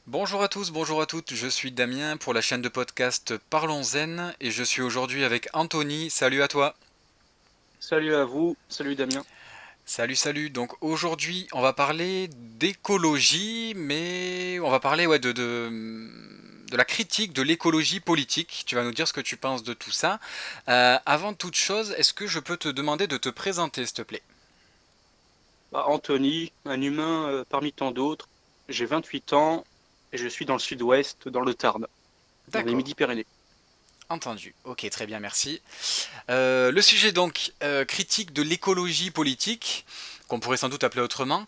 Bonjour à tous, bonjour à toutes, je suis Damien pour la chaîne de podcast Parlons Zen et je suis aujourd'hui avec Anthony. Salut à toi. Salut à vous, salut Damien. Salut, salut. Donc aujourd'hui, on va parler d'écologie, mais on va parler de la critique de l'écologie politique. Tu vas nous dire ce que tu penses de tout ça. Avant toute chose, est-ce que je peux te demander de te présenter, s'il te plaît? Anthony, un humain parmi tant d'autres. J'ai 28 ans et je suis dans le sud-ouest, dans le Tarn, dans les D'accord, Midi-Pyrénées. entendu. Ok, très bien, merci. Le sujet donc critique de l'écologie politique, qu'on pourrait sans doute appeler autrement.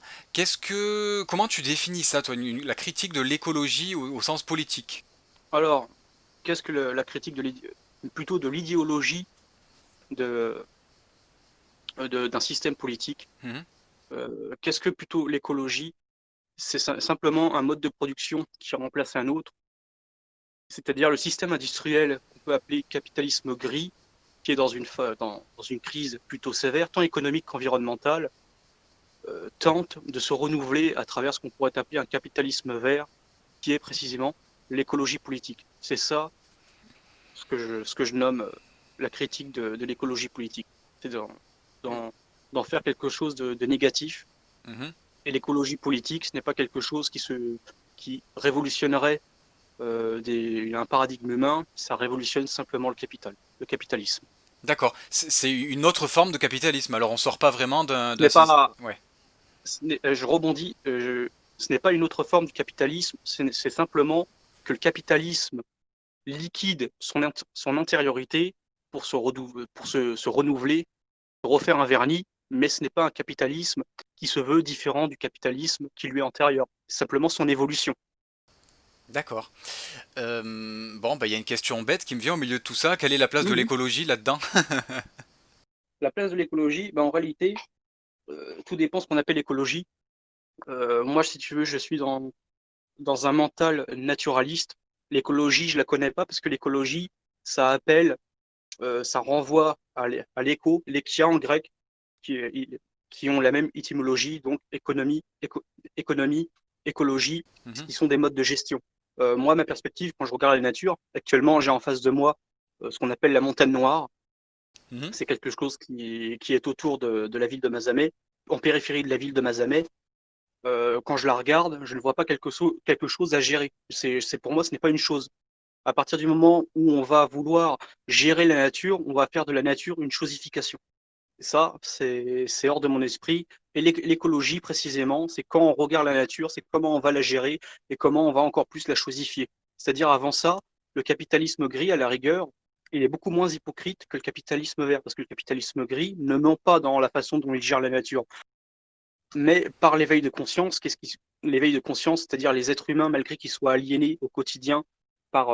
Comment tu définis ça, toi, la critique de l'écologie au sens politique? Alors, qu'est-ce que la critique plutôt de l'idéologie de, d'un système politique? Mhm. Qu'est-ce que plutôt l'écologie? C'est simplement un mode de production qui remplace un autre, c'est-à-dire le système industriel qu'on peut appeler capitalisme gris, qui est dans une crise plutôt sévère, tant économique qu'environnementale, tente de se renouveler à travers ce qu'on pourrait appeler un capitalisme vert, qui est précisément l'écologie politique. C'est ça ce que je nomme la critique de l'écologie politique. C'est d'en faire quelque chose de négatif. Mhm. Et l'écologie politique, ce n'est pas quelque chose qui révolutionnerait un paradigme humain, ça révolutionne simplement le capitalisme. D'accord, c'est une autre forme de capitalisme. Alors on sort pas vraiment Ce d'un n'est système. pas, Ouais, je rebondis, ce n'est pas une autre forme du capitalisme, c'est simplement que le capitalisme liquide son antériorité pour se renouveler, pour refaire un vernis, mais ce n'est pas un capitalisme qui se veut différent du capitalisme qui lui est antérieur. C'est simplement son évolution. d'accord. Bon, bah il y a une question bête qui me vient au milieu de tout ça. Quelle est la place de Mhm. l'écologie là-dedans? La place de l'écologie, en réalité, tout dépend de ce qu'on appelle l'écologie. Moi, si tu veux, je suis dans un mental naturaliste. L'écologie, je la connais pas parce que l'écologie, ça appelle, ça renvoie à l'éco, l'ékia en grec, qui, qui ont la même étymologie, donc économie, écologie, Mhm. qui sont des modes de gestion. Moi, ma perspective, quand je regarde la nature, actuellement, j'ai en face de moi ce qu'on appelle la montagne noire. Mhm. C'est quelque chose qui est autour de la ville de Mazamet, en périphérie de la ville de Mazamet. Quand je la regarde, je ne vois pas quelque chose à gérer. Pour moi, ce n'est pas une chose. À partir du moment où on va vouloir gérer la nature, on va faire de la nature une chosification. Ça, c'est hors de mon esprit. Et l'écologie, précisément, c'est quand on regarde la nature, c'est comment on va la gérer et comment on va encore plus la chosifier. C'est-à-dire, avant ça, le capitalisme gris, à la rigueur, il est beaucoup moins hypocrite que le capitalisme vert, parce que le capitalisme gris ne ment pas dans la façon dont il gère la nature. Mais par l'éveil de conscience, l'éveil de conscience, c'est-à-dire les êtres humains, malgré qu'ils soient aliénés au quotidien par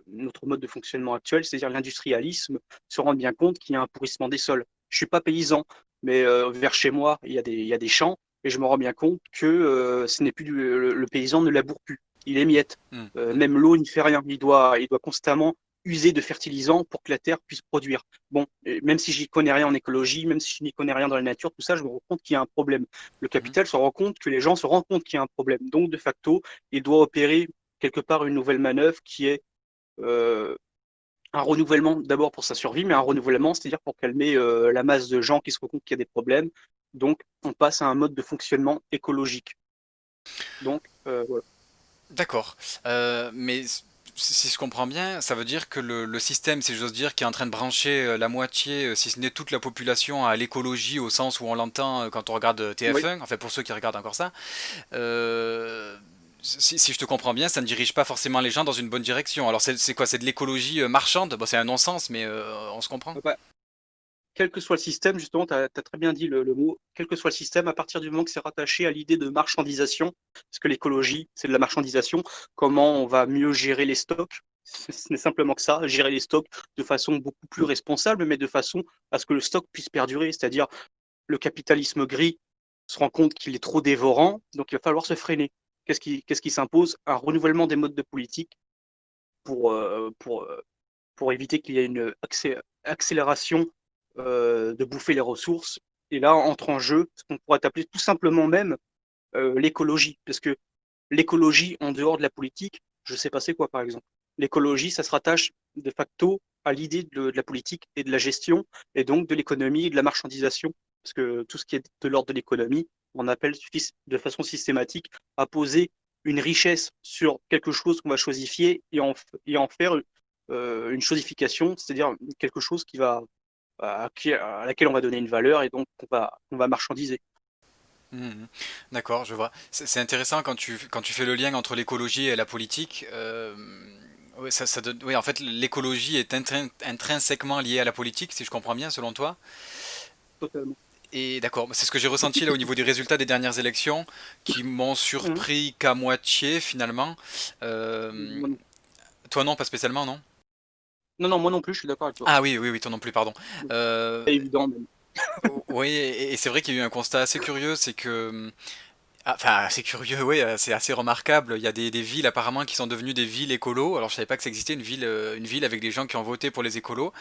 notre mode de fonctionnement actuel, c'est-à-dire l'industrialisme, se rendent bien compte qu'il y a un pourrissement des sols. Je suis pas paysan, mais vers chez moi, il y a des champs, et je me rends bien compte que ce n'est plus le paysan ne laboure plus, il émiette. Mhm. Même l'eau, il ne fait rien. Il doit constamment user de fertilisants pour que la terre puisse produire. Bon, même si j'y connais rien en écologie, même si je n'y connais rien dans la nature, tout ça, je me rends compte qu'il y a un problème. Le Mhm. capital se rend compte que les gens se rendent compte qu'il y a un problème. Donc, de facto, il doit opérer quelque part une nouvelle manœuvre qui est euh, un renouvellement d'abord pour sa survie, mais un renouvellement, c'est-à-dire pour calmer la masse de gens qui se rendent compte qu'il y a des problèmes. Donc, on passe à un mode de fonctionnement écologique. Donc, voilà. D'accord. Mais si je comprends bien, ça veut dire que le système, si j'ose dire, qui est en train de brancher la moitié, si ce n'est toute la population, à l'écologie au sens où on l'entend quand on regarde Oui. TF1, enfin pour ceux qui regardent encore ça, euh, si je te comprends bien, ça ne dirige pas forcément les gens dans une bonne direction. Alors c'est quoi? C'est de l'écologie marchande? Bon, c'est un non-sens, mais on se comprend. Bah, quel que soit le système, justement, tu as très bien dit le mot, quel que soit le système, à partir du moment que c'est rattaché à l'idée de marchandisation, parce que l'écologie, c'est de la marchandisation, comment on va mieux gérer les stocks, ce n'est simplement que ça, gérer les stocks de façon beaucoup plus responsable, mais de façon à ce que le stock puisse perdurer, c'est-à-dire le capitalisme gris se rend compte qu'il est trop dévorant, donc il va falloir se freiner. Qu'est-ce qui s'impose? Un renouvellement des modes de politique pour, pour éviter qu'il y ait une accélération de bouffer les ressources. Et là entre en jeu ce qu'on pourrait appeler tout simplement même l'écologie. Parce que l'écologie en dehors de la politique, je sais pas c'est quoi, par exemple. L'écologie, ça se rattache de facto à l'idée de la politique et de la gestion, et donc de l'économie et de la marchandisation, parce que tout ce qui est de l'ordre de l'économie, on appelle de façon systématique à poser une richesse sur quelque chose qu'on va chosifier et en faire une chosification, c'est-à-dire quelque chose qui va à laquelle on va donner une valeur et donc on va marchandiser. Mhm. D'accord, je vois. C'est intéressant quand tu fais le lien entre l'écologie et la politique. Ouais, oui, en fait, l'écologie est intrinsèquement liée à la politique, si je comprends bien, selon toi. Totalement. Et d'accord, c'est ce que j'ai ressenti là au niveau des résultats des dernières élections, qui m'ont Mhm. surpris qu'à moitié finalement. Euh, Moi non. Toi non, pas spécialement, non? Non, non, moi non plus, je suis d'accord avec toi. Ah oui, oui, oui, toi non plus, pardon. C'est évident même. Oui, et c'est vrai qu'il y a eu un constat assez curieux, c'est que ah, enfin, c'est curieux, oui, c'est assez remarquable. Il y a des villes apparemment qui sont devenues des villes écolos. Alors je savais pas que ça existait une ville avec des gens qui ont voté pour les écolos.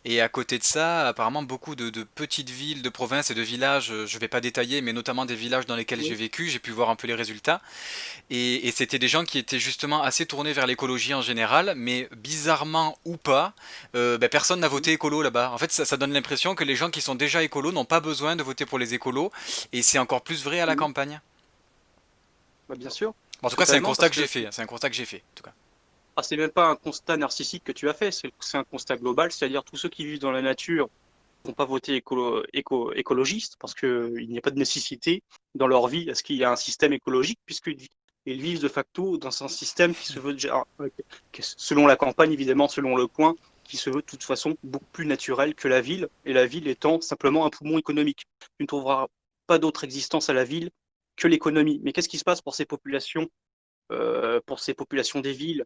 Et à côté de ça, apparemment beaucoup de petites villes, de provinces et de villages. Je vais pas détailler, mais notamment des villages dans lesquels j'ai Oui, vécu. J'ai pu voir un peu les résultats. Et c'était des gens qui étaient justement assez tournés vers l'écologie en général, mais bizarrement ou pas, ben, personne n'a oui. voté écolo là-bas. En fait, ça donne l'impression que les gens qui sont déjà écolos n'ont pas besoin de voter pour les écolos. Et c'est encore plus vrai à la Mhm. campagne. Bah, bien sûr, Bon, en tout cas, c'est un totalement, constat parce que que j'ai fait. C'est un constat que j'ai fait, en tout cas. c'est même pas un constat narcissique que tu as fait, c'est un constat global, c'est-à-dire tous ceux qui vivent dans la nature vont pas voter écologiste parce qu'il n'y a pas de nécessité dans leur vie à ce qu'il y ait un système écologique, puisqu'ils vivent de facto dans un système qui se veut déjà, selon la campagne, évidemment, selon le coin, qui se veut de toute façon beaucoup plus naturel que la ville, et la ville étant simplement un poumon économique. Tu ne trouveras pas d'autre existence à la ville que l'économie. Mais qu'est-ce qui se passe pour ces populations des villes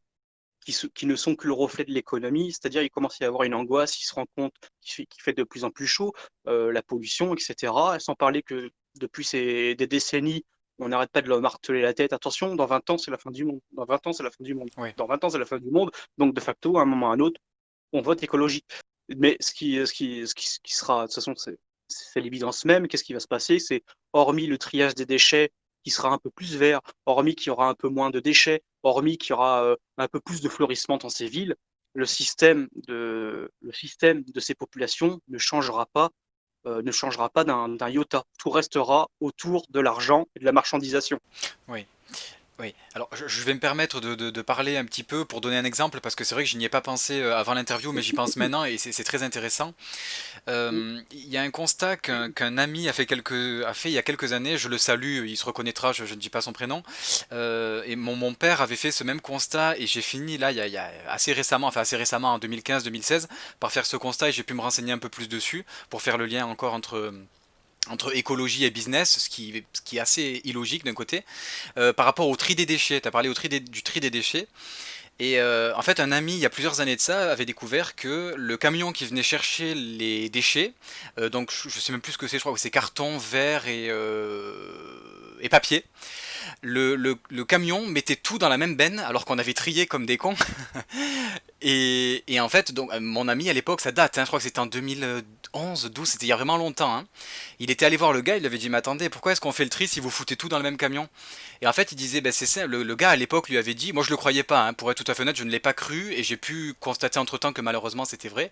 qui ne sont que le reflet de l'économie, c'est-à-dire il commence à y avoir une angoisse, il se rend compte qu'il fait de plus en plus chaud, la pollution, etc. Sans parler que depuis des décennies, on n'arrête pas de leur marteler la tête. Attention, dans 20 ans, c'est la fin du monde. Dans 20 ans, c'est la fin du monde. Oui, Dans 20 ans, c'est la fin du monde. Donc, de facto, à un moment ou à un autre, on vote écologie. Mais ce qui sera, de toute façon, c'est l'évidence même. Qu'est-ce qui va se passer? C'est, hormis le triage des déchets qui sera un peu plus vert, hormis qu'il y aura un peu moins de déchets, hormis qu'il y aura un peu plus de fleurissement dans ces villes, le système de ces populations ne changera pas d'un iota. Tout restera autour de l'argent et de la marchandisation. oui. Oui, alors je vais me permettre de parler un petit peu pour donner un exemple parce que c'est vrai que je n'y ai pas pensé avant l'interview mais j'y pense maintenant et c'est très intéressant. Il y a un constat qu'un ami a fait il y a quelques années, je le salue, il se reconnaîtra, je ne dis pas son prénom, et mon père avait fait ce même constat et j'ai fini là il y a assez récemment, enfin assez récemment en 2015-2016 par faire ce constat et j'ai pu me renseigner un peu plus dessus pour faire le lien encore entre écologie et business, ce qui est assez illogique d'un côté. Par rapport au tri des déchets, tu as parlé du tri des déchets. Et en fait, un ami, il y a plusieurs années de ça, avait découvert que le camion qui venait chercher les déchets, donc je sais même plus ce que c'est, je crois que c'est carton, verre et papier. Le camion mettait tout dans la même benne alors qu'on avait trié comme des cons. Et en fait, donc, mon ami à l'époque, ça date, hein, je crois que c'était en 2011, 12, c'était il y a vraiment longtemps. Hein. Il était allé voir le gars, il lui avait dit, mais attendez, pourquoi est-ce qu'on fait le tri si vous foutez tout dans le même camion? Et en fait, il disait, ben c'est ça, le gars à l'époque lui avait dit, moi je le croyais pas, hein, pour être tout à fait honnête, je ne l'ai pas cru, et j'ai pu constater entre-temps que malheureusement c'était vrai.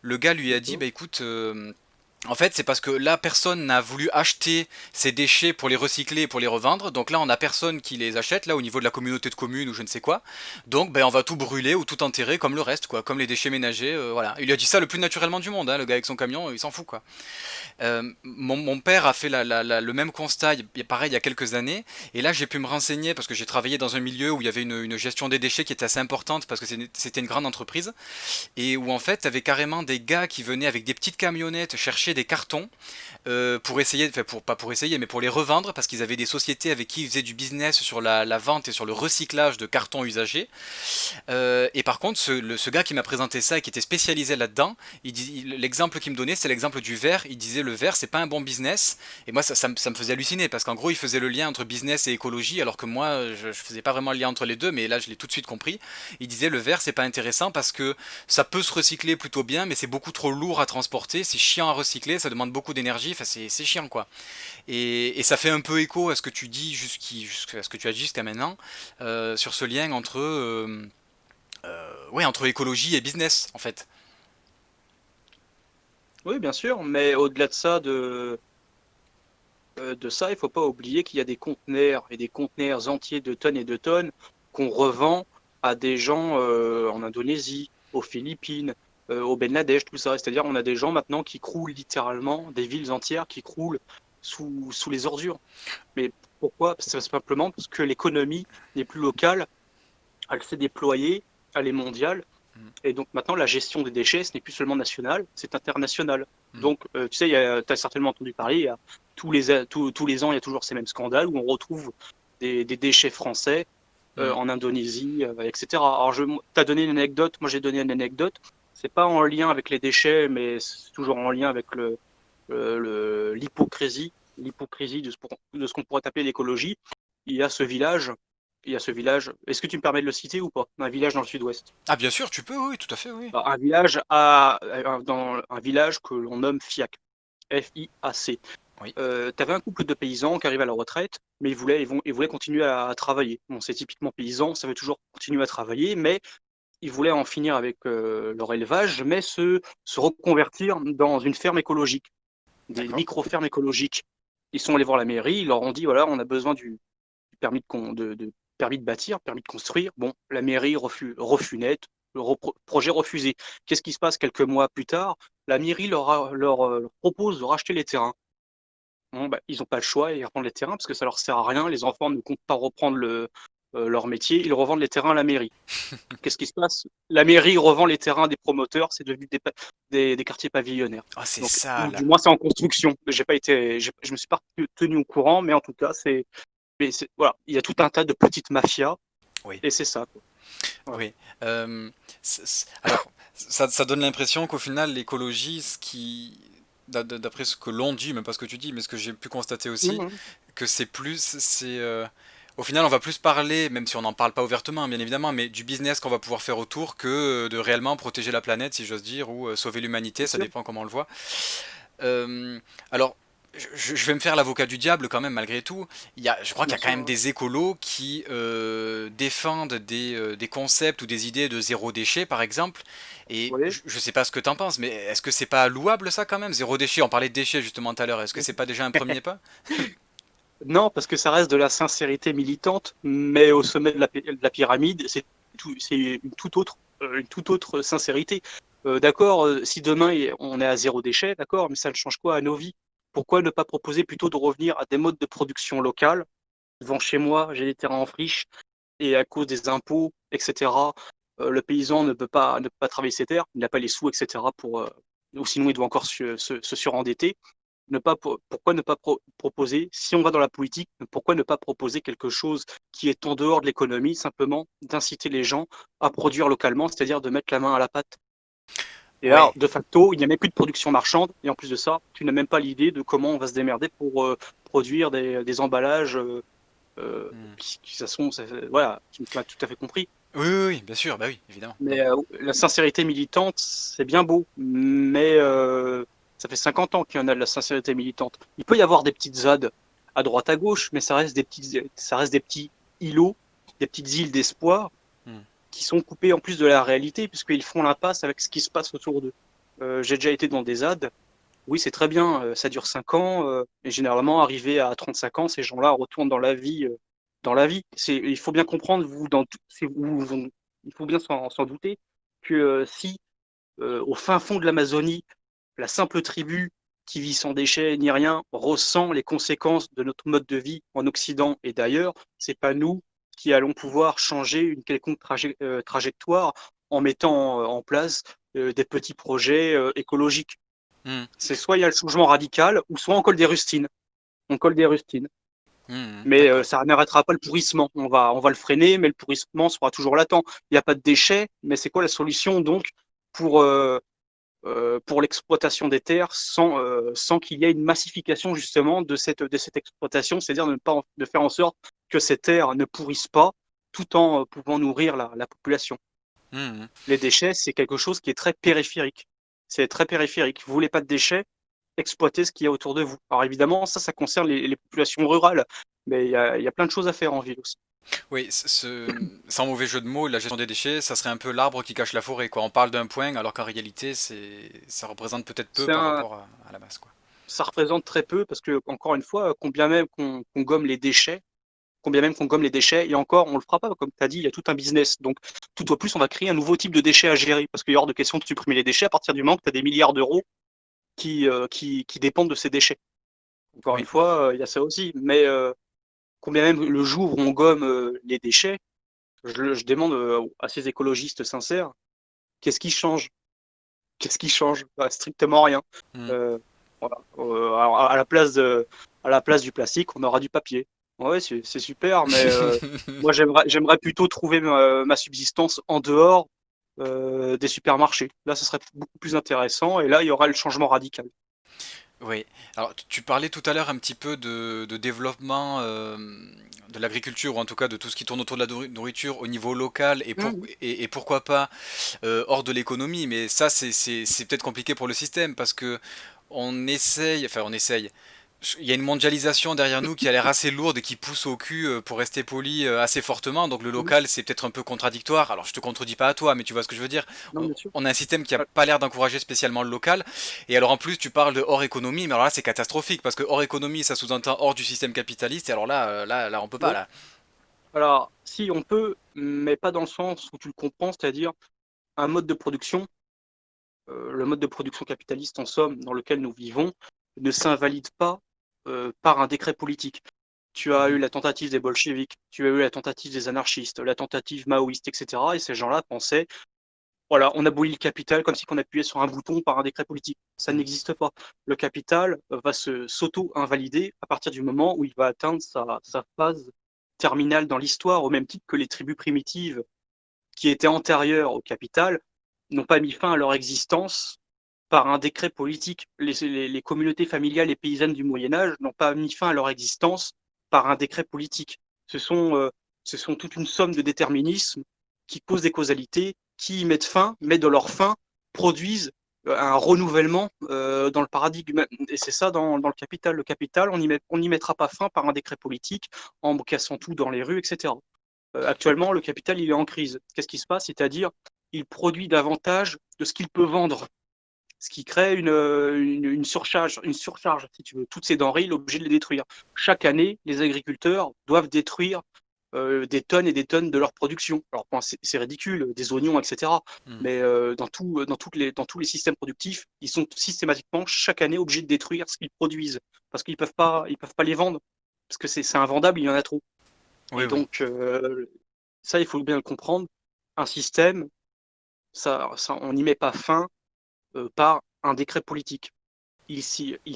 Le gars lui a dit, bah écoute, en fait, c'est parce que là, personne n'a voulu acheter ces déchets pour les recycler et pour les revendre. Donc là, on a personne qui les achète, là, au niveau de la communauté de communes ou je ne sais quoi. Donc, ben, on va tout brûler ou tout enterrer comme le reste, quoi, comme les déchets ménagers, voilà. Il lui a dit ça le plus naturellement du monde, hein, le gars avec son camion, il s'en fout, quoi. Mon père a fait le même constat, pareil, il y a quelques années. Et là, j'ai pu me renseigner parce que j'ai travaillé dans un milieu où il y avait une gestion des déchets qui était assez importante parce que c'était une grande entreprise et où en fait, t'avais carrément des gars qui venaient avec des petites camionnettes chercher des cartons pour essayer, enfin pas pour essayer, mais pour les revendre parce qu'ils avaient des sociétés avec qui ils faisaient du business sur la vente et sur le recyclage de cartons usagés. Et par contre, ce gars qui m'a présenté ça et qui était spécialisé là-dedans, l'exemple qu'il me donnait, c'est l'exemple du verre. Il disait le verre, c'est pas un bon business. Et moi, ça me faisait halluciner parce qu'en gros, il faisait le lien entre business et écologie, alors que moi, je faisais pas vraiment le lien entre les deux, mais là, je l'ai tout de suite compris. Il disait le verre, c'est pas intéressant parce que ça peut se recycler plutôt bien, mais c'est beaucoup trop lourd à transporter, c'est chiant à recycler recycler, ça demande beaucoup d'énergie, enfin c'est chiant quoi. Et ça fait un peu écho à ce que tu dis jusqu'à ce que tu as dit jusqu'à maintenant, sur ce lien entre, ouais, entre écologie et business en fait. Oui, bien sûr, mais au-delà de ça, il faut pas oublier qu'il y a des conteneurs et des conteneurs entiers de tonnes et de tonnes qu'on revend à des gens en Indonésie, aux Philippines, au Bangladesh, tout ça. C'est-à-dire, on a des gens maintenant qui croulent littéralement, des villes entières qui croulent sous les ordures. Mais pourquoi? C'est simplement parce que l'économie n'est plus locale, elle s'est déployée, elle est mondiale. Mm, Et donc maintenant, la gestion des déchets, ce n'est plus seulement national, c'est international. mm. Donc, tu sais, tu as certainement entendu parler, tous les ans, il y a toujours ces mêmes scandales où on retrouve des déchets français Mm. en Indonésie, etc. Alors, tu as donné une anecdote, moi j'ai donné une anecdote. C'est pas en lien avec les déchets, mais c'est toujours en lien avec l'hypocrisie de ce qu'on pourrait appeler l'écologie. Il y a ce village, il y a ce village. Est-ce que tu me permets de le citer ou pas? Un village dans le sud-ouest. Ah bien sûr, tu peux, oui, tout à fait, oui. Un dans un village que l'on nomme FIAC, F-I-A-C. Oui. Tu avais un couple de paysans qui arrivent à la retraite, mais ils voulaient continuer à travailler. Bon, c'est typiquement paysan, ça veut toujours continuer à travailler, mais ils voulaient en finir avec leur élevage, mais se reconvertir dans une ferme écologique, des D'accord. micro-fermes écologiques. Ils sont allés voir la mairie, ils leur ont dit, voilà, on a besoin du permis de bâtir, permis de construire. Bon, la mairie refus net, projet refusé. Qu'est-ce qui se passe quelques mois plus tard? La mairie leur propose de racheter les terrains. Bon, bah, ils n'ont pas le choix, ils revendent les terrains parce que ça leur sert à rien. Les enfants ne comptent pas reprendre leur métier, ils revendent les terrains à la mairie. Qu'est-ce qui se passe? La mairie revend les terrains des promoteurs, c'est devenu des quartiers pavillonnaires. Ah c'est Donc, ça ou là. du moins, c'est en construction. Je me suis pas tenu au courant, mais en tout cas, voilà, il y a tout un tas de petites mafias Oui. et c'est ça, quoi. Voilà. Oui. Alors, ça donne l'impression qu'au final, l'écologie, d'après ce que l'on dit, même pas ce que tu dis, mais ce que j'ai pu constater aussi, Mhm. que au final, on va plus parler, même si on n'en parle pas ouvertement, bien évidemment, mais du business qu'on va pouvoir faire autour que de réellement protéger la planète, si j'ose dire, ou sauver l'humanité, Bien ça sûr, dépend comment on le voit. Euh, alors, je vais me faire l'avocat du diable quand même malgré tout. Je crois qu'il bien y a quand sûr. même des écolos qui défendent des concepts ou des idées de zéro déchet par exemple. Et Oui. je sais pas ce que t'en penses, mais est-ce que c'est pas louable ça quand même? Zéro déchet, on parlait de déchets justement tout à l'heure. Est-ce que c'est pas déjà un premier pas? Non, parce que ça reste de la sincérité militante, mais au sommet de la pyramide, c'est une toute autre sincérité. D'accord, si demain on est à zéro déchet, d'accord, mais ça ne change quoi à nos vies? Pourquoi ne pas proposer plutôt de revenir à des modes de production locale? Devant chez moi, j'ai des terrains en friche, et à cause des impôts, etc., le paysan ne peut pas travailler ses terres, il n'a pas les sous, etc., ou sinon il doit encore se surendetter. Pourquoi ne pas proposer, si on va dans la politique, pourquoi ne pas proposer quelque chose qui est en dehors de l'économie, simplement d'inciter les gens à produire localement, c'est-à-dire de mettre la main à la pâte. Et là, Ouais. de facto, il n'y a même plus de production marchande, et en plus de ça, tu n'as même pas l'idée de comment on va se démerder pour produire des emballages Hmm. qui voilà, tu m'as tout à fait compris. Oui, oui, oui, bien sûr, bah oui, évidemment. Mais la sincérité militante, c'est bien beau, mais ça fait 50 ans qu'il y en a de la sincérité militante. Il peut y avoir des petites ZAD à droite à gauche, mais ça reste des petits îlots, des petites îles d'espoir Hmm. qui sont coupés en plus de la réalité, puisqu'ils font l'impasse avec ce qui se passe autour d'eux. J'ai déjà été dans des ZAD. Oui, c'est très bien, ça dure 5 ans, et généralement, arrivé à 35 ans, ces gens-là retournent dans la vie. Il faut bien comprendre, il faut bien s'en douter, que si au fin fond de l'Amazonie, la simple tribu qui vit sans déchets ni rien ressent les conséquences de notre mode de vie en Occident et d'ailleurs, c'est pas nous qui allons pouvoir changer une quelconque trajectoire en mettant en place des petits projets écologiques. Hmm. C'est soit il y a le changement radical, ou soit on colle des rustines. On colle des rustines. Hmm. Mais D'accord. ça n'arrêtera pas le pourrissement. On va le freiner, mais le pourrissement sera toujours latent. Il n'y a pas de déchets, mais c'est quoi la solution donc pour, pour l'exploitation des terres sans qu'il y ait une massification justement de cette exploitation, c'est-à-dire de faire en sorte que ces terres ne pourrissent pas tout en pouvant nourrir la population. Hmm. Les déchets, c'est quelque chose qui est très périphérique. C'est très périphérique. Vous voulez pas de déchets? exploiter ce qu'il y a autour de vous. Alors évidemment, ça concerne les populations rurales, mais il y a plein de choses à faire en ville aussi. Oui, sans mauvais jeu de mots, la gestion des déchets, ça serait un peu l'arbre qui cache la forêt, quoi. On parle d'un point, alors qu'en réalité, ça représente peut-être peu C'est par un, rapport à la masse, quoi. Ça représente très peu parce que, encore une fois, combien même qu'on gomme les déchets, combien même qu'on gomme les déchets, et encore, on le fera pas, comme tu as dit, il y a tout un business. Donc, tout au plus, on va créer un nouveau type de déchets à gérer, parce qu'il y a hors de question de supprimer les déchets à partir du moment que tu as des milliards d'euros qui dépendent de ces déchets. Encore une Oui. fois, il y a ça aussi. Mais combien même le jour où on gomme les déchets, je demande à ces écologistes sincères, qu'est-ce qui change? Qu'est-ce qui change? Bah, strictement rien. Hmm. Euh, voilà. Alors, à la place du plastique, on aura du papier. Ouais, c'est super, mais moi j'aimerais plutôt trouver ma subsistance en dehors des supermarchés. Là, ce serait beaucoup plus intéressant et là, il y aura le changement radical. Oui. Alors, tu parlais tout à l'heure un petit peu de développement de l'agriculture, ou en tout cas de tout ce qui tourne autour de la nourriture au niveau local, Mhm. et pourquoi pas hors de l'économie. Mais ça, c'est peut-être compliqué pour le système, parce que on essaye. Il y a une mondialisation derrière nous qui a l'air assez lourde et qui pousse au cul, pour rester poli, assez fortement. Donc le Mhm. local, c'est peut-être un peu contradictoire. Alors je te contredis pas à toi, mais tu vois ce que je veux dire. Non, bien sûr. On a un système qui a Ah, pas l'air d'encourager spécialement le local. Et alors en plus, tu parles de hors économie, mais alors là, c'est catastrophique, parce que hors économie, ça sous-entend hors du système capitaliste. Et alors là, là, on peut pas oui. là. Alors, si on peut, mais pas dans le sens où tu le comprends, c'est-à-dire un mode de production, le mode de production capitaliste en somme dans lequel nous vivons, ne s'invalide pas par un décret politique. Tu as eu Mhm. la tentative des bolcheviks, tu as eu la tentative des anarchistes, la tentative maoïste, etc. Et ces gens-là pensaient, voilà, on abolit le capital comme si on appuyait sur un bouton par un décret politique. Ça Mhm. n'existe pas. Le capital va s'auto-invalider à partir du moment où il va atteindre sa phase terminale dans l'histoire, au même titre que les tribus primitives qui étaient antérieures au capital n'ont pas mis fin à leur existence par un décret politique. Les communautés familiales et paysannes du Moyen Âge n'ont pas mis fin à leur existence par un décret politique. Ce sont, euh, ce sont toute une somme de déterminismes qui causent des causalités, qui y mettent fin, mais de leur fin produisent un renouvellement dans le paradigme. Et c'est ça dans le capital. Le capital, on n'y mettra pas fin par un décret politique en cassant tout dans les rues, etc. Actuellement, le capital, il est en crise. Qu'est-ce qui se passe? C'est-à-dire, il produit davantage de ce qu'il peut vendre, ce qui crée une surcharge, si tu veux. Toutes ces denrées, il est obligé de les détruire. Chaque année, les agriculteurs doivent détruire des tonnes et des tonnes de leur production. Alors, bon, c'est ridicule, des oignons, etc. Mhm. Mais dans tous les systèmes productifs, ils sont systématiquement, chaque année, obligés de détruire ce qu'ils produisent. Parce qu'ils peuvent pas les vendre. Parce que c'est invendable, il y en a trop. Oui, Et oui. donc, ça, il faut bien le comprendre. Un système, on n'y met pas fin par un décret politique. Il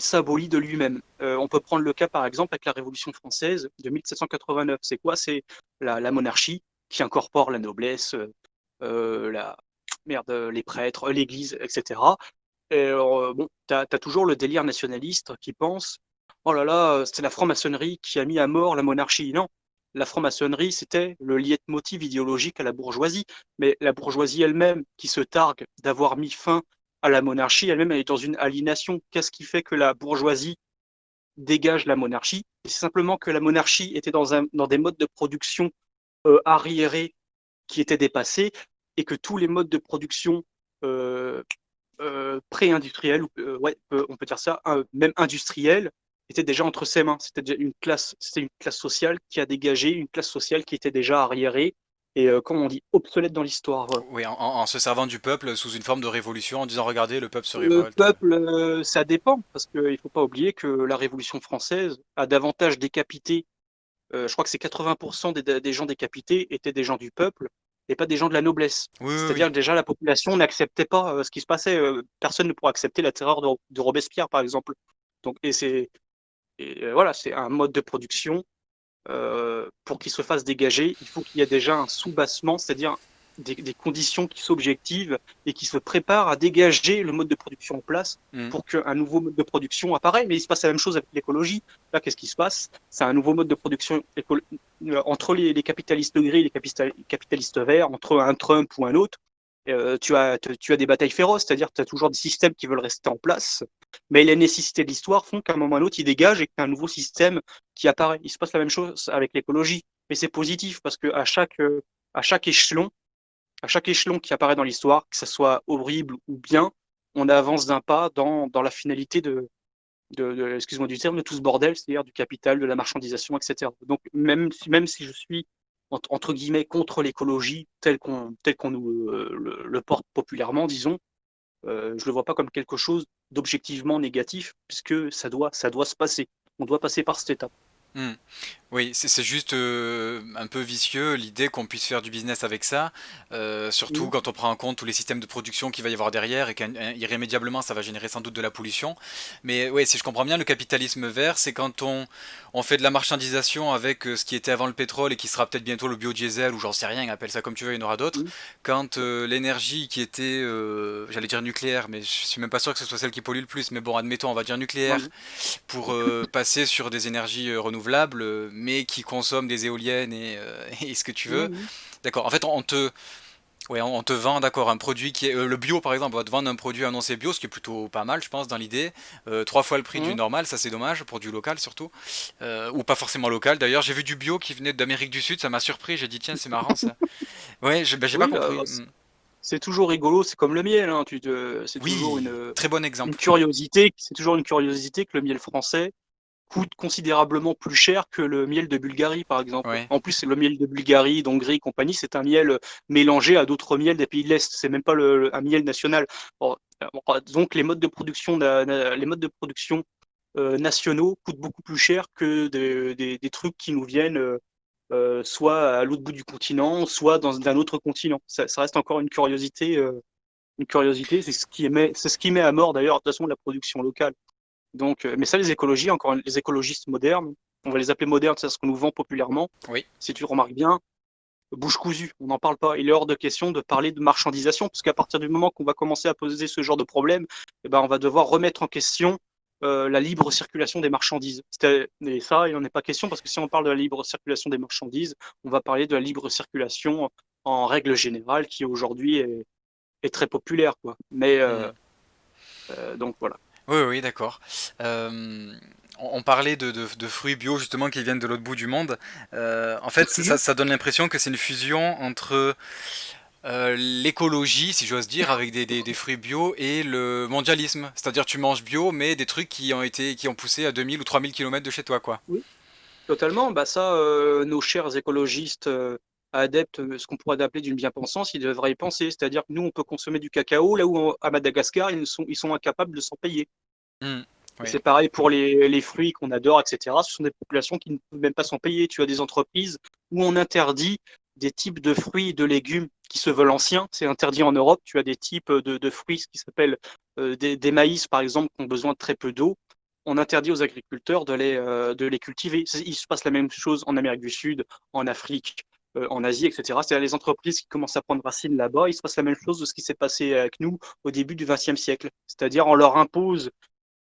s'abolit de lui-même. On peut prendre le cas, par exemple, avec la Révolution française de 1789. C'est quoi? C'est la monarchie qui incorpore la noblesse, la, merde, les prêtres, l'Église, etc. Et bon, t'as toujours le délire nationaliste qui pense, oh là là, c'est la franc-maçonnerie qui a mis à mort la monarchie. Non, la franc-maçonnerie, c'était le leitmotiv idéologique à la bourgeoisie, mais la bourgeoisie elle-même, qui se targue d'avoir mis fin à la monarchie, elle-même, elle est dans une aliénation. Qu'est-ce qui fait que la bourgeoisie dégage la monarchie? C'est simplement que la monarchie était dans des modes de production arriérés qui étaient dépassés et que tous les modes de production euh, pré-industriel, ouais, on peut dire ça, même industriel, était déjà entre ses mains. C'était une classe sociale qui a dégagé, une classe sociale qui était déjà arriérée et, comme on dit, obsolète dans l'histoire. Voilà. Oui, en se servant du peuple sous une forme de révolution, en disant regardez, le peuple se Le révolte. peuple, ça dépend, parce qu'il ne faut pas oublier que la Révolution française a davantage décapité, je crois que c'est 80% des gens décapités étaient des gens du peuple et pas des gens de la noblesse. Oui, oui, C'est-à-dire oui. que déjà la population n'acceptait pas ce qui se passait. Personne ne pourrait accepter la terreur de Robespierre, par exemple. Donc, voilà, c'est un mode de production. Pour qu'il se fasse dégager, il faut qu'il y ait déjà un sous-bassement, c'est-à-dire des conditions qui s'objectivent et qui se préparent à dégager le mode de production en place Hmm. pour qu'un nouveau mode de production apparaisse. Mais il se passe la même chose avec l'écologie. Là, qu'est-ce qui se passe? C'est un nouveau mode de production entre les capitalistes gris et les capitalistes verts, entre un Trump ou un autre. Tu as des batailles féroces, c'est-à-dire que tu as toujours des systèmes qui veulent rester en place, mais les nécessités de l'histoire font qu'à un moment ou à un autre, ils dégagent et qu'il y a un nouveau système qui apparaît. Il se passe la même chose avec l'écologie, mais c'est positif parce que à chaque échelon, à chaque échelon qui apparaît dans l'histoire, que ce soit horrible ou bien, on avance d'un pas dans la finalité excuse-moi du terme, de tout ce bordel, c'est-à-dire du capital, de la marchandisation, etc. Donc même si je suis entre guillemets contre l'écologie tel qu'on nous le porte populairement, disons, je le vois pas comme quelque chose d'objectivement négatif, puisque ça doit se passer. On doit passer par cette étape. Hmm. Oui, c'est juste un peu vicieux l'idée qu'on puisse faire du business avec ça, surtout Mmh. quand on prend en compte tous les systèmes de production qu'il va y avoir derrière et qu'irrémédiablement ça va générer sans doute de la pollution. Mais oui, si je comprends bien, le capitalisme vert, c'est quand on fait de la marchandisation avec ce qui était avant le pétrole et qui sera peut-être bientôt le biodiesel ou j'en sais rien, appelle ça comme tu veux, il y en aura d'autres. Mmh. Quand l'énergie qui était, j'allais dire nucléaire, mais je suis même pas sûr que ce soit celle qui pollue le plus, mais bon, admettons, on va dire Ouais, nucléaire ouais. pour passer sur des énergies renouvelables, mais qui consomment des éoliennes et ce que tu veux. Mmh. D'accord. En fait, ouais, on te vend, d'accord, un produit qui est le bio par exemple. On va te vendre un produit annoncé bio, ce qui est plutôt pas mal, je pense, dans l'idée. Trois fois le prix du Mmh. normal, ça c'est dommage pour du local surtout, ou pas forcément local. D'ailleurs, j'ai vu du bio qui venait d'Amérique du Sud, ça m'a surpris. J'ai dit tiens, c'est marrant ça. Ouais, j'ai pas Oui, compris. Hmm. c'est toujours rigolo, c'est comme le miel, hein, c'est toujours Oui, très bon une exemple. curiosité, c'est toujours une curiosité que le miel français coûte considérablement plus cher que le miel de Bulgarie, par exemple. Ouais. En plus, c'est le miel de Bulgarie, d'Hongrie et compagnie, c'est un miel mélangé à d'autres miels des pays de l'Est. C'est même pas un miel national. Bon, donc, les modes de production nationaux coûtent beaucoup plus cher que des trucs qui nous viennent soit à l'autre bout du continent, soit d'un autre continent. Ça reste encore une curiosité. Une curiosité, c'est ce qui met à mort d'ailleurs de toute façon la production locale. Donc, mais ça, les écologistes modernes, on va les appeler modernes, c'est ce qu'on nous vend populairement. Oui. Si tu remarques bien, bouche cousue, on n'en parle pas. Il est hors de question de parler de marchandisation, parce qu'à partir du moment qu'on va commencer à poser ce genre de problème, eh ben, on va devoir remettre en question la libre circulation des marchandises. Et ça, il n'en est pas question, parce que si on parle de la libre circulation des marchandises, on va parler de la libre circulation en règle générale, qui aujourd'hui est très populaire, quoi. Mais Hmm. donc voilà. Oui, oui, d'accord. Euh, on parlait de fruits bio justement qui viennent de l'autre bout du monde. En fait, ça donne l'impression que c'est une fusion entre l'écologie, si j'ose dire, avec des fruits bio et le mondialisme. C'est-à-dire tu manges bio, mais des trucs qui ont poussé à 2000 ou 3000 kilomètres de chez toi, quoi. Oui. Totalement, bah ça, nos chers écologistes adeptes, ce qu'on pourrait appeler d'une bien-pensance, ils devraient y penser. C'est-à-dire que nous, on peut consommer du cacao, là où à Madagascar, ils sont incapables de s'en payer. Hmm, Et oui. c'est pareil pour les fruits qu'on adore, etc. Ce sont des populations qui ne peuvent même pas s'en payer. Tu as des entreprises où on interdit des types de fruits et de légumes qui se veulent anciens. C'est interdit en Europe. Tu as des types de fruits qui s'appellent des maïs, par exemple, qui ont besoin de très peu d'eau. On interdit aux agriculteurs de les cultiver. Il se passe la même chose en Amérique du Sud, en Afrique, en Asie, etc. C'est-à-dire les entreprises qui commencent à prendre racine là-bas. Il se passe la même chose de ce qui s'est passé avec nous au début du XXe siècle. C'est-à-dire on leur impose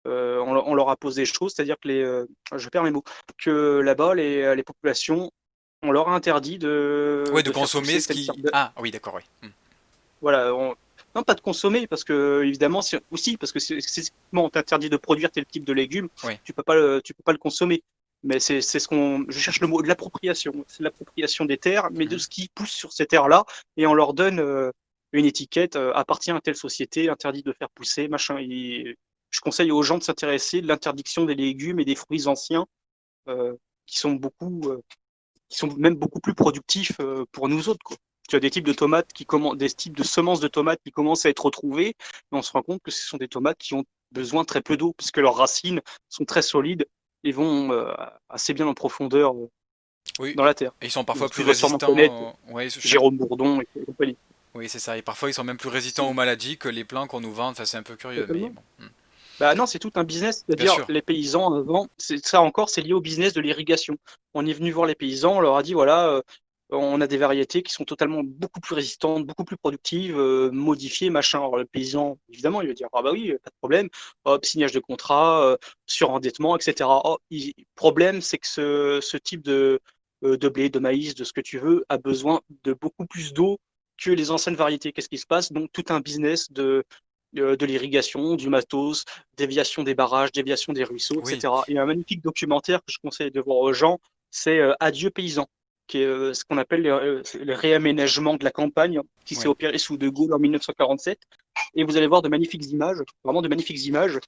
on leur a posé des choses, c'est-à-dire que je perds mes mots, que là-bas, les populations, on leur a interdit Ouais, de de faire consommer pousser ce telle qui... sorte de, Ah, oui, d'accord, oui. Hmm. voilà, non pas de consommer, parce que évidemment, aussi, parce que c'est on t'interdit de produire tel type de légumes, Oui. tu peux pas le consommer. Mais c'est ce qu'on, je cherche le mot de l'appropriation. C'est l'appropriation des terres, mais de Hmm. ce qui pousse sur ces terres-là, et on leur donne une étiquette, appartient à telle société, interdit de faire pousser, machin. Je conseille aux gens de s'intéresser de l'interdiction des légumes et des fruits anciens, euh, qui sont qui sont même beaucoup plus productifs pour nous autres, quoi. Tu as des types de tomates des types de semences de tomates qui commencent à être retrouvées, mais on se rend compte que ce sont des tomates qui ont besoin très peu d'eau, puisque leurs racines sont très solides et vont assez bien en profondeur Oui, dans la terre. et ils sont parfois plus Tu dois sûrement connaître résistants. Ouais, Jérôme Bourdon et compagnie. oui, c'est ça. Et parfois, ils sont même plus résistants aux C'est maladies que les plants qu'on nous vend. Enfin, c'est un peu curieux, mais totalement. bon. Hmm. Bah non, c'est tout un business. Bien C'est-à-dire, sûr. les paysans avant, ça encore, c'est lié au business de l'irrigation. On est venu voir les paysans, on leur a dit voilà, on a des variétés qui sont totalement beaucoup plus résistantes, beaucoup plus productives, modifiées, machin. Alors le paysan, évidemment, il va dire ah bah oui, pas de problème. Hop, signage de contrat, surendettement, etc. Oh, problème, c'est que ce type de blé, de maïs, de ce que tu veux, a besoin de beaucoup plus d'eau que les anciennes variétés. Qu'est-ce qui se passe? Donc tout un business de l'irrigation, du matos, déviation des barrages, déviation des ruisseaux, Oui, etc. Il y a un magnifique documentaire que je conseille de voir aux gens, c'est Adieu paysans, qui est ce qu'on appelle le réaménagement de la campagne, qui s'est oui, opéré sous De Gaulle en 1947. Et vous allez voir de magnifiques images, vraiment de magnifiques images,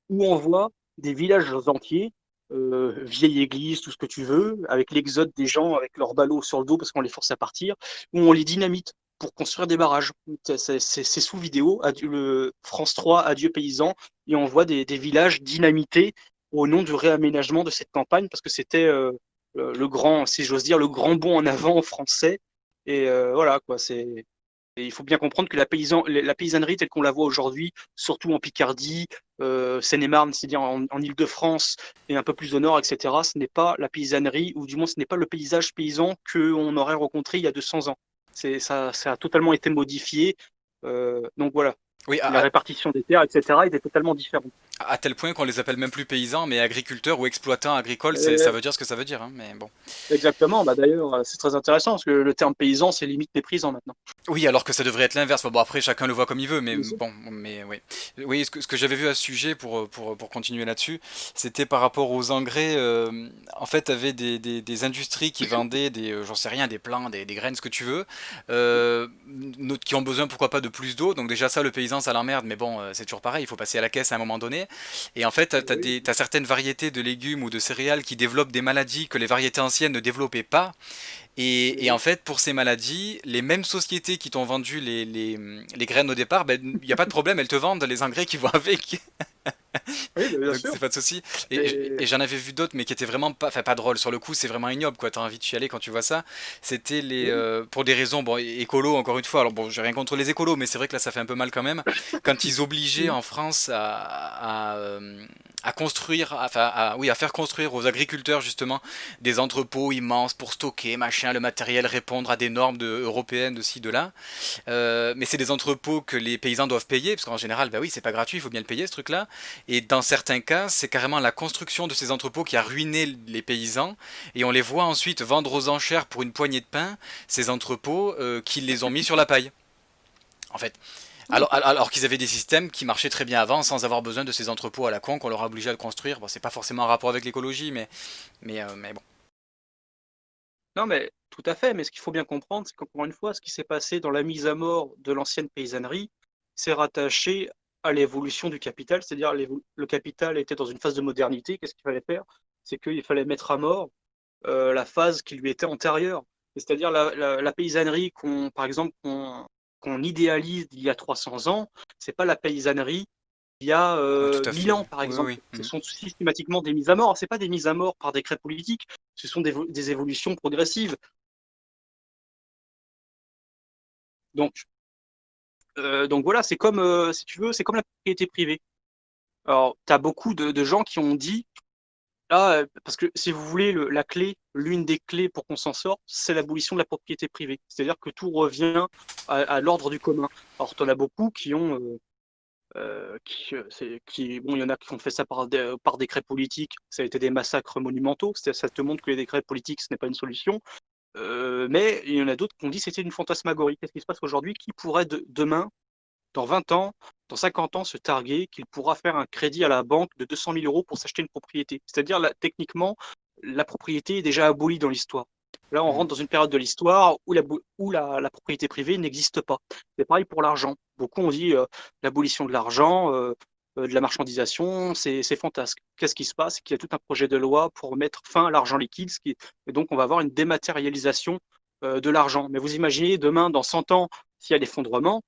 où on voit des villages entiers, vieille église, tout ce que tu veux, avec l'exode des gens avec leurs ballots sur le dos parce qu'on les force à partir, où on les dynamite pour construire des barrages. C'est sous vidéo, le France 3, Adieu paysans, et on voit des villages dynamités au nom du réaménagement de cette campagne parce que c'était le grand, si j'ose dire, le grand bond en avant français. Et voilà, quoi, et il faut bien comprendre que la paysannerie telle qu'on la voit aujourd'hui, surtout en Picardie, Seine-et-Marne, c'est-à-dire en Île-de-France et un peu plus au nord, etc., ce n'est pas la paysannerie, ou du moins ce n'est pas le paysage paysan qu'on aurait rencontré il y a 200 ans. Ça a totalement été modifié. Donc voilà, oui, la répartition des terres, etc., était totalement différente. à tel point qu'on les appelle même plus paysans, mais agriculteurs ou exploitants agricoles, ça Euh, veut dire ce que ça veut dire, hein, mais bon. Exactement, bah d'ailleurs, c'est très intéressant parce que le terme paysan, c'est limite méprisant maintenant. Oui, alors que ça devrait être l'inverse. Bon, après, chacun le voit comme il veut, mais Bien sûr. bon, mais oui. Oui, ce que j'avais vu à ce sujet, pour continuer là-dessus, c'était par rapport aux engrais. En fait, t'avais des industries qui vendaient j'en sais rien, des plants, des graines, ce que tu veux, qui ont besoin, pourquoi pas, de plus d'eau. Donc déjà ça, le paysan, ça l'emmerde, mais bon, c'est toujours pareil, il faut passer à la caisse à un moment donné. Et en fait, Oui, t'as certaines variétés de légumes ou de céréales qui développent des maladies que les variétés anciennes ne développaient pas. Et en oui, fait, pour ces maladies, les mêmes sociétés qui t'ont vendu les graines au départ, ben, il n'y a pas de problème, elles te vendent les engrais qui vont avec. oui, bah, bien Donc sûr. c'est pas de souci. Et Et j'en avais vu d'autres, mais qui étaient vraiment pas, enfin pas drôles. Sur le coup, c'est vraiment ignoble, quoi. T'as envie de chialer quand tu vois ça. C'était oui, pour des raisons, bon, écolo encore une fois. Alors bon, j'ai rien contre les écolos, mais c'est vrai que là, ça fait un peu mal quand même. Quand ils obligeaient oui, en France à construire, oui, à faire construire aux agriculteurs justement des entrepôts immenses pour stocker, machin, le matériel, répondre à des normes européennes de ci, de là. Mais c'est des entrepôts que les paysans doivent payer, parce qu'en général, bah oui, c'est pas gratuit, il faut bien le payer ce truc-là. Et dans certains cas, c'est carrément la construction de ces entrepôts qui a ruiné les paysans. Et on les voit ensuite vendre aux enchères pour une poignée de pain ces entrepôts qui les ont mis sur la paille. En fait. Alors qu'ils avaient des systèmes qui marchaient très bien avant sans avoir besoin de ces entrepôts à la con qu'on leur a obligé à le construire. Bon, c'est pas forcément en rapport avec l'écologie, mais bon. non, mais tout à fait. Mais ce qu'il faut bien comprendre, c'est qu'encore une fois, ce qui s'est passé dans la mise à mort de l'ancienne paysannerie, c'est rattaché à l'évolution du capital. C'est-à-dire, le capital était dans une phase de modernité. Qu'est-ce qu'il fallait faire? C'est qu'il fallait mettre à mort la phase qui lui était antérieure. C'est-à-dire la paysannerie par exemple, qu'on idéalise il y a 300 ans, c'est pas la paysannerie il y a Tout à 1000 fait, ans, oui. par Oui, oui, exemple. oui. Ce Mhm. sont systématiquement des mises à mort. C'est pas des mises à mort par décret politique, ce sont des évolutions progressives. Donc, donc voilà, c'est comme, si tu veux, c'est comme la propriété privée. Alors, tu as beaucoup de gens qui ont dit, ah, parce que si vous voulez, la clé, l'une des clés pour qu'on s'en sorte, c'est l'abolition de la propriété privée. C'est-à-dire que tout revient à l'ordre du commun. Alors, tu en as beaucoup qui ont, bon, il y en a qui ont fait ça par décret politique. Ça a été des massacres monumentaux. Ça te montre que les décrets politiques, ce n'est pas une solution. Mais il y en a d'autres qui ont dit que c'était une fantasmagorie. Qu'est-ce qui se passe aujourd'hui? Qui pourrait demain, dans 20 ans, dans 50 ans, se targuer qu'il pourra faire un crédit à la banque de 200 000 euros pour s'acheter une propriété? C'est-à-dire, là, techniquement, la propriété est déjà abolie dans l'histoire. Là, on rentre Mhm. dans une période de l'histoire où la propriété privée n'existe pas. C'est pareil pour l'argent. Beaucoup ont dit l'abolition de l'argent, de la marchandisation, c'est fantasque. Qu'est-ce qui se passe? C'est qu'il y a tout un projet de loi pour mettre fin à l'argent liquide, et donc on va avoir une dématérialisation de l'argent. Mais vous imaginez, demain, dans 100 ans, s'il y a l'effondrement,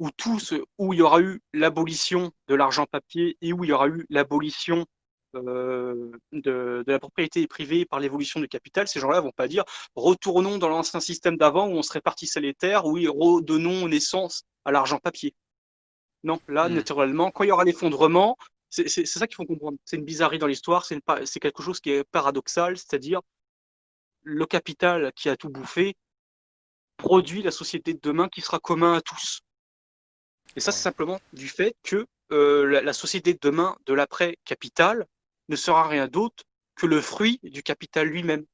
où il y aura eu l'abolition de l'argent papier et où il y aura eu l'abolition de la propriété privée par l'évolution du capital, ces gens-là vont pas dire retournons dans l'ancien système d'avant où on se répartissait les terres, où redonnons naissance à l'argent papier. Non, là, Mhm. naturellement, quand il y aura l'effondrement, c'est ça qu'il faut comprendre. C'est une bizarrerie dans l'histoire, c'est quelque chose qui est paradoxal, c'est-à-dire le capital qui a tout bouffé produit la société de demain qui sera commun à tous. Et ça, c'est Ouais. simplement du fait que la société de demain, de l'après-capital, ne sera rien d'autre que le fruit du capital lui-même.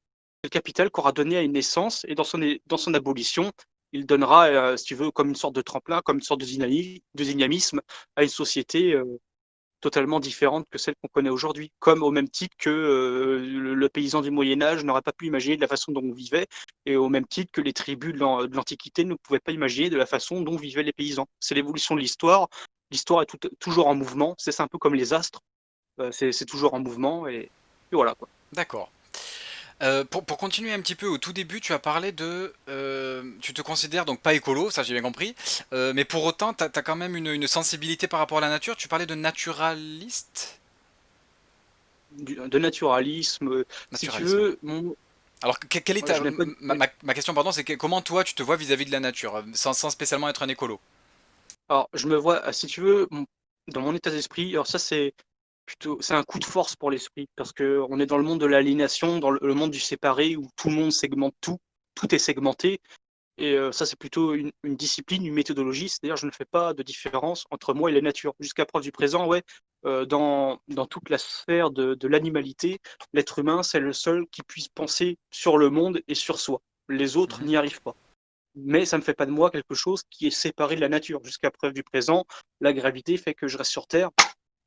Le capital qu'aura donné à une naissance et dans son abolition, il donnera, si tu veux, comme une sorte de tremplin, comme une sorte de dynamisme à une société totalement différente que celle qu'on connaît aujourd'hui. Comme au même titre que le paysan du Moyen Âge n'aurait pas pu imaginer de la façon dont on vivait, et au même titre que les tribus de l'Antiquité ne pouvaient pas imaginer de la façon dont vivaient les paysans. C'est l'évolution de l'histoire. L'histoire est toujours en mouvement. C'est un peu comme les astres. C'est toujours en mouvement, et voilà quoi. D'accord. Pour continuer un petit peu, au tout début, tu as parlé de... tu te considères donc pas écolo, ça j'ai bien compris, mais pour autant, tu as quand même une sensibilité par rapport à la nature. Tu parlais de naturaliste? De naturalisme. Si tu Naturalisme. veux, Alors, quelle est ta... j'aurais pas. ma question, pardon, c'est comment toi tu te vois vis-à-vis de la nature, sans spécialement être un écolo? Alors, je me vois, si tu veux, dans mon état d'esprit. Alors ça, c'est un coup de force pour l'esprit, parce que on est dans le monde de l'aliénation, dans le monde du séparé, où tout le monde segmente tout, tout est segmenté. Et ça, c'est plutôt une discipline, une méthodologie. C'est-à-dire, je ne fais pas de différence entre moi et la nature. Jusqu'à preuve du présent, ouais, dans toute la sphère de l'animalité, l'être humain, c'est le seul qui puisse penser sur le monde et sur soi. Les autres Mhm. n'y arrivent pas. Mais ça ne fait pas de moi quelque chose qui est séparé de la nature. Jusqu'à preuve du présent, la gravité fait que je reste sur Terre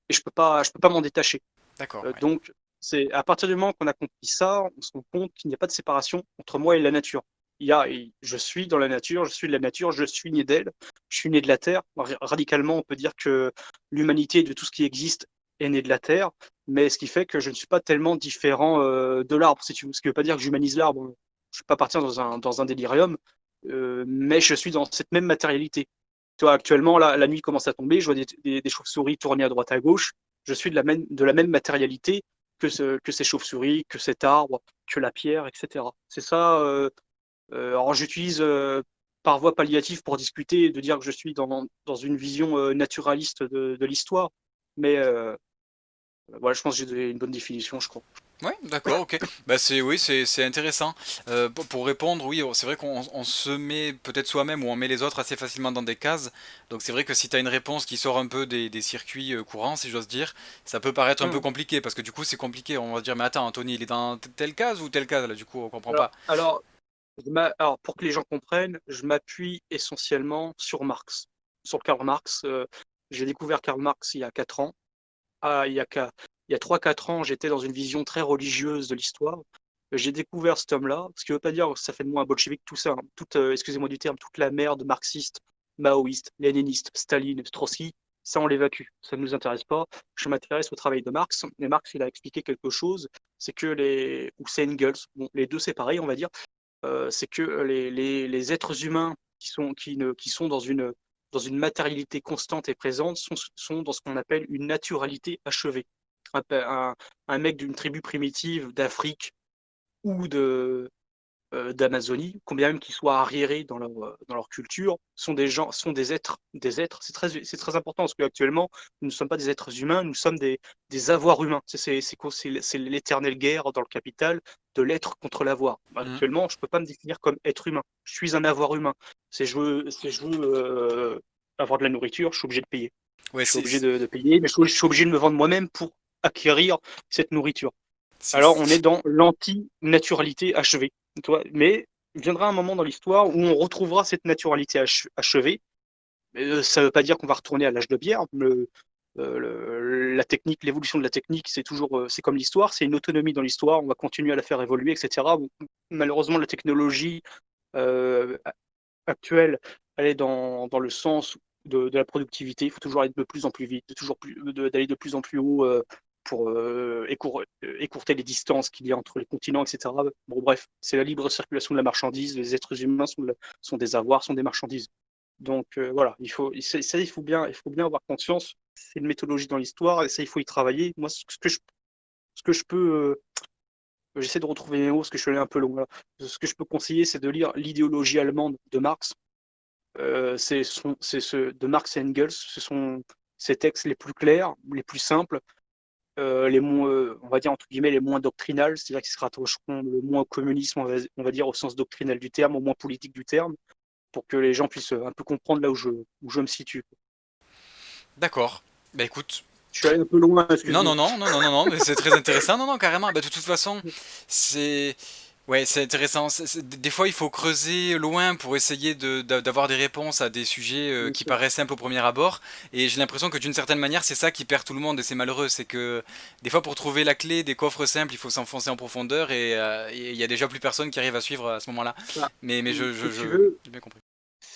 et je peux pas m'en détacher. D'accord, ouais. Donc, c'est à partir du moment qu'on a compris ça, on se rend compte qu'il n'y a pas de séparation entre moi et la nature. Je suis dans la nature, je suis de la nature, je suis né d'elle, je suis né de la Terre. Radicalement, on peut dire que l'humanité de tout ce qui existe est née de la Terre, mais ce qui fait que je ne suis pas tellement différent de l'arbre, si tu veux. Ce qui ne veut pas dire que j'humanise l'arbre. Je ne suis pas partir dans un délirium, mais je suis dans cette même matérialité. Toi, actuellement, là, la nuit commence à tomber, je vois des chauves-souris tourner à droite à gauche. Je suis de la même matérialité que ces chauves-souris, que cet arbre, que la pierre, etc. C'est ça. Alors j'utilise par voie palliative pour discuter, de dire que je suis dans une vision naturaliste de l'histoire. Mais voilà, je pense que j'ai une bonne définition, je crois. Ouais, d'accord, ok. Bah c'est oui, c'est intéressant. Pour répondre, oui, c'est vrai qu'on se met peut-être soi-même ou on met les autres assez facilement dans des cases. Donc c'est vrai que si tu as une réponse qui sort un peu des circuits courants, si j'ose dire, ça peut paraître un peu Hum. compliqué parce que du coup c'est compliqué. On va se dire mais attends, Anthony, il est dans telle case ou telle case là, du coup on comprend Alors, pas. alors, alors, pour que les gens comprennent, je m'appuie essentiellement sur Marx, sur Karl Marx. J'ai découvert Karl Marx il y a 4 ans. Ah, il y a 3-4 ans, j'étais dans une vision très religieuse de l'histoire. J'ai découvert cet homme-là, ce qui ne veut pas dire que ça fait de moi un bolchevique, tout ça, hein. Excusez-moi du terme, toute la merde marxiste, maoïste, léniniste, Staline, Trotsky, ça on l'évacue, ça ne nous intéresse pas. Je m'intéresse au travail de Marx, et Marx, il a expliqué quelque chose, c'est que ou c'est Engels, bon, les deux c'est pareil, on va dire, c'est que les êtres humains qui sont dans une matérialité constante et présente sont dans ce qu'on appelle une naturalité achevée. Un, un mec d'une tribu primitive d'Afrique ou d'Amazonie, combien même qu'ils soient arriérés dans leur culture, sont des gens, sont des êtres. C'est très important parce qu'actuellement, nous ne sommes pas des êtres humains, nous sommes des avoirs humains. C'est l'éternelle guerre dans le capital de l'être contre l'avoir. Mhm. Actuellement, je ne peux pas me définir comme être humain. Je suis un avoir humain. Si je veux avoir de la nourriture, je suis obligé de payer. Ouais, Je suis obligé de payer, mais je suis obligé de me vendre moi-même pour acquérir cette nourriture. Alors, on est c'est- dans l'anti-naturalité achevée. Mais il viendra un moment dans l'histoire où on retrouvera cette naturalité achevée. Ça ne veut pas dire qu'on va retourner à l'âge de pierre. La technique, l'évolution de la technique, c'est comme l'histoire, c'est une autonomie dans l'histoire. On va continuer à la faire évoluer, etc. Bon, malheureusement, la technologie euh, actuelle, elle est dans le sens de la productivité. Il faut toujours aller de plus en plus vite, d'aller de plus en plus haut pour écourter les distances qu'il y a entre les continents, etc. Bon, bref, c'est la libre circulation de la marchandise. Les êtres humains sont des avoirs, sont des marchandises. Donc voilà, il faut bien avoir conscience. C'est une méthodologie dans l'histoire et ça, il faut y travailler. Moi, ce que je peux, j'essaie de retrouver les mots parce que je suis allé un peu long là. Ce que je peux conseiller, c'est de lire l'idéologie allemande de Marx. De Marx et Engels. Ce sont ces textes les plus clairs, les plus simples, les moins, on va dire entre guillemets, les moins doctrinales, c'est-à-dire qu'ils se rapprocheront le moins au communisme, on va dire au sens doctrinal du terme, au moins politique du terme, pour que les gens puissent un peu comprendre là où je me situe. D'accord. Bah écoute, Je suis allé un peu loin, non, non, excuse-moi. non, non, non, non, non, mais c'est très intéressant. Non, non, carrément. Bah, de toute façon, c'est. Ouais, c'est intéressant. Des fois, il faut creuser loin pour essayer d'avoir des réponses à des sujets Bien qui sûr. paraissent simples au premier abord. Et j'ai l'impression que d'une certaine manière, c'est ça qui perd tout le monde et c'est malheureux. C'est que des fois, pour trouver la clé des coffres simples, il faut s'enfoncer en profondeur et il y a déjà plus personne qui arrive à suivre à ce moment-là. Bah, Mais si tu veux, j'ai bien compris.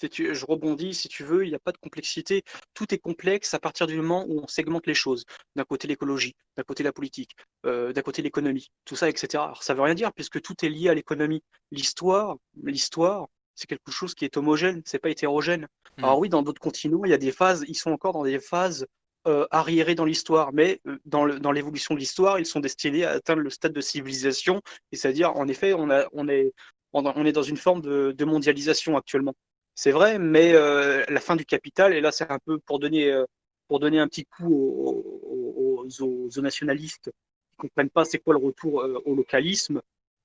je rebondis, si tu veux, il n'y a pas de complexité. Tout est complexe à partir du moment où on segmente les choses. D'un côté l'écologie, d'un côté la politique, d'un côté l'économie, tout ça, etc. Alors, ça veut rien dire puisque tout est lié à l'économie. L'histoire, c'est quelque chose qui est homogène, c'est pas hétérogène. Hmm. Alors oui, dans d'autres continents, il y a des phases, ils sont encore dans des phases arriérées dans l'histoire, mais dans l'évolution de l'histoire, ils sont destinés à atteindre le stade de civilisation, et c'est-à-dire, en effet, on est dans une forme de mondialisation actuellement. C'est vrai, mais la fin du capital, et là c'est un peu pour donner un petit coup aux nationalistes qui ne comprennent pas c'est quoi le retour au localisme,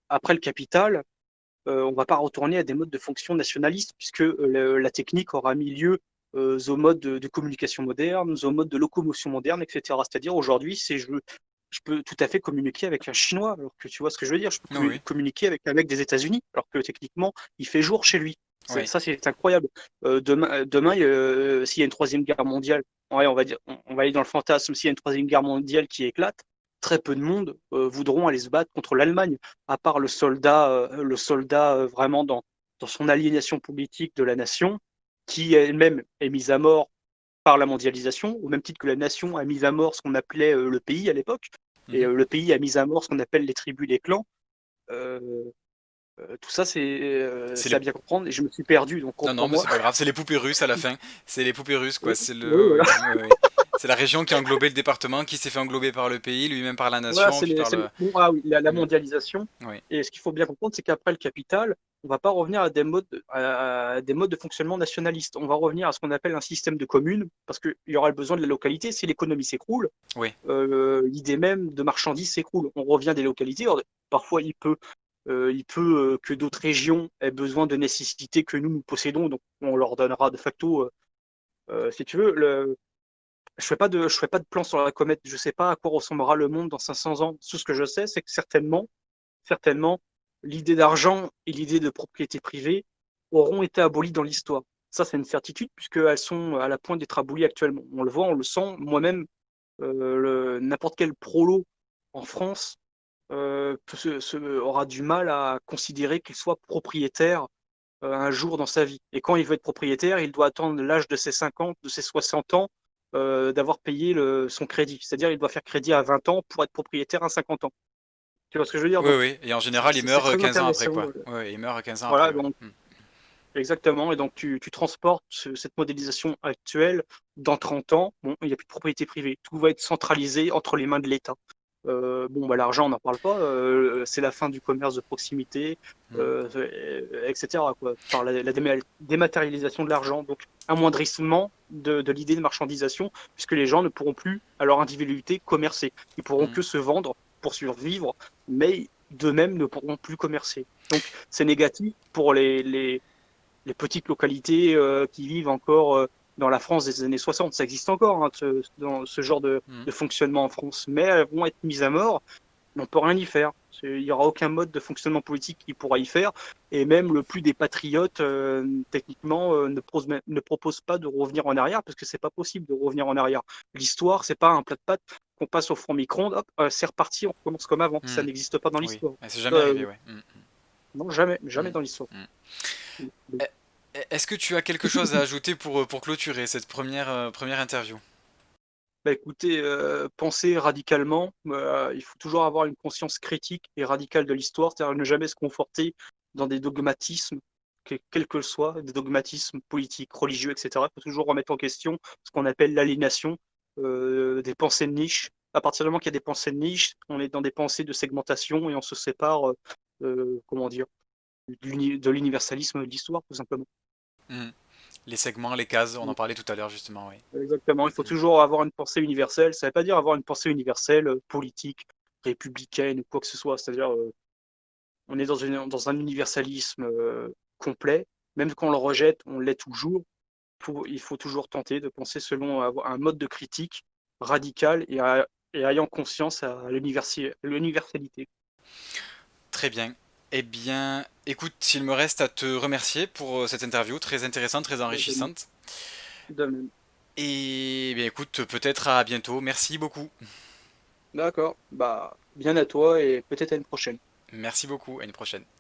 après le capital, on ne va pas retourner à des modes de fonction nationalistes, puisque la technique aura mis lieu aux modes de communication moderne, aux modes de locomotion moderne, etc. C'est-à-dire aujourd'hui, je peux tout à fait communiquer avec un Chinois, alors que tu vois ce que je veux dire, je peux Oui, oui, communiquer avec un mec des États-Unis, alors que techniquement, il fait jour chez lui. oui. Ça, c'est incroyable. Demain s'il y a une troisième guerre mondiale, ouais, on va dire, on va aller dans le fantasme, s'il y a une troisième guerre mondiale qui éclate, très peu de monde voudront aller se battre contre l'Allemagne, à part le soldat vraiment dans son aliénation politique de la nation, qui elle-même est mise à mort par la mondialisation, au même titre que la nation a mis à mort ce qu'on appelait le pays à l'époque, et Mhm. le pays a mis à mort ce qu'on appelle les tribus, les clans. Euh, tout ça, C'est c'est les... à bien comprendre, et je me suis perdu, donc Non, non, mais comprends-moi. c'est pas grave. C'est les poupées russes à la fin. C'est les poupées russes, quoi. Oui, C'est le... voilà. Oui, oui, oui. C'est la région qui a englobé le département, qui s'est fait englober par le pays, lui-même par la Voilà, nation, puis par le... bon, ah oui, la Mhm. mondialisation. Oui. Et ce qu'il faut bien comprendre, c'est qu'après le capital, on ne va pas revenir à des modes de fonctionnement nationalistes. On va revenir à ce qu'on appelle un système de communes, parce qu'il y aura le besoin de la localité. Si l'économie s'écroule, Oui. l'idée même de marchandises s'écroule. On revient à des localités. Alors, parfois, il peut que d'autres régions aient besoin de nécessités que nous possédons, donc on leur donnera de facto, si tu veux, je fais pas de plan sur la comète. Je sais pas à quoi ressemblera le monde dans 500 ans. Tout ce que je sais, c'est que certainement, l'idée d'argent et l'idée de propriété privée auront été abolies dans l'histoire. Ça, c'est une certitude puisqu'elles sont à la pointe d'être abolies actuellement. On le voit, on le sent. Moi-même, n'importe quel prolo en France aura du mal à considérer qu'il soit propriétaire un jour dans sa vie. Et quand il veut être propriétaire, il doit attendre l'âge de ses 50, de ses 60 ans, d'avoir payé son crédit. C'est-à-dire il doit faire crédit à 20 ans pour être propriétaire à 50 ans. Tu vois ce que je veux dire? Oui, Donc, oui. Et en général, il c'est meurt très 15 ans après, intéressant. quoi. Oui, il meurt 15 ans Voilà, après, ouais. donc Hmm. exactement. Et donc tu transportes cette modélisation actuelle dans 30 ans. Bon, il n'y a plus de propriété privée. Tout va être centralisé entre les mains de l'État. Bon, bah, l'argent, on n'en parle pas. C'est la fin du commerce de proximité, Hmm. etc., quoi. Enfin, la dématérialisation de l'argent. Donc, amoindrissement de l'idée de marchandisation, puisque les gens ne pourront plus, à leur individualité, commercer. Ils pourront Hmm. que se vendre pour survivre, mais d'eux-mêmes ne pourront plus commercer. Donc, c'est négatif pour les petites localités qui vivent encore dans la France des années 60. Ça existe encore, hein, dans ce genre Hmm. de fonctionnement en France, mais elles vont être mises à mort. On ne peut rien y faire. Il n'y aura aucun mode de fonctionnement politique qui pourra y faire. Et même le plus des patriotes, techniquement, ne propose pas de revenir en arrière, parce que c'est pas possible de revenir en arrière. L'histoire, c'est pas un plat de pâtes qu'on passe au four micro-ondes, hop, c'est reparti, on recommence comme avant. Ça Hmm. n'existe pas dans Oui. l'histoire. C'est jamais Euh, arrivé, ouais. Hmm. non, jamais, jamais Hmm. dans l'histoire. Hmm. Eh, Est-ce que tu as quelque chose à ajouter pour clôturer cette première interview? Bah écoutez, penser radicalement, il faut toujours avoir une conscience critique et radicale de l'histoire, c'est-à-dire ne jamais se conforter dans des dogmatismes, quels que soient, des dogmatismes politiques, religieux, etc. Il faut toujours remettre en question ce qu'on appelle l'aliénation, des pensées de niche. À partir du moment qu'il y a des pensées de niche, on est dans des pensées de segmentation et on se sépare, comment dire, de l'universalisme de l'histoire, tout simplement. Hmm. Les segments, les cases, on en parlait tout à l'heure justement, oui. Exactement, il faut toujours avoir une pensée universelle. Ça ne veut pas dire avoir une pensée universelle, politique, républicaine ou quoi que ce soit. C'est-à-dire, on est dans un universalisme complet. Même quand on le rejette, on l'est toujours. Il faut toujours tenter de penser selon un mode de critique radical et ayant conscience à l'universalité. Très bien. Eh bien, écoute, il me reste à te remercier pour cette interview très intéressante, très De même. enrichissante. De même. Et eh bien, écoute, peut-être à bientôt. Merci beaucoup. D'accord. Bah, bien à toi et peut-être à une prochaine. Merci beaucoup. À une prochaine.